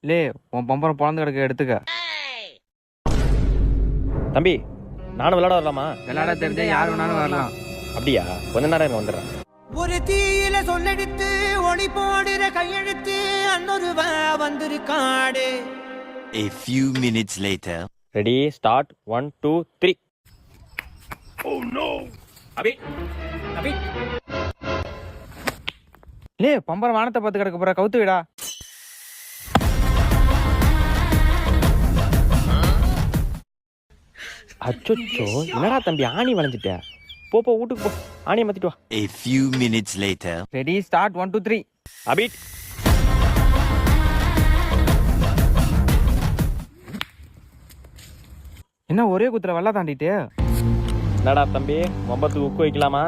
லே உன் பம்பரம் பொழந்து கிடக்க எடுத்துக்க. தம்பி நானும் விளையாட வரலாமா? விளையாட தெரிஞ்சா யார் வேணாலும் வரலாம். அப்படியா? கொஞ்ச நேரம் இங்க வந்துடுறேன். ஒரு தீயில சொல்லெடுத்து ஒளி போடுற கையெழுத்து அன்னொருவ வந்திருக்காடு. A few minutes later. Ready start 1 2 3. அபி அபி லே பம்பரம் வானத்தை பார்த்து கிடக்க போற, கவுத்து விடா. அச்சோ என்னடா தம்பி ஆணி வளைஞ்சிட்ட. போ வீட்டுக்கு போ, ஆணியை மாத்திட்டு வா. A few minutes later. Ready start 1 2 3. அபி என்ன ஒரே குத்துற வெள்ளா தாண்டிட்டு? என்னடா தம்பி மொம்பத்துக்கு உக்கு வைக்கலாமா?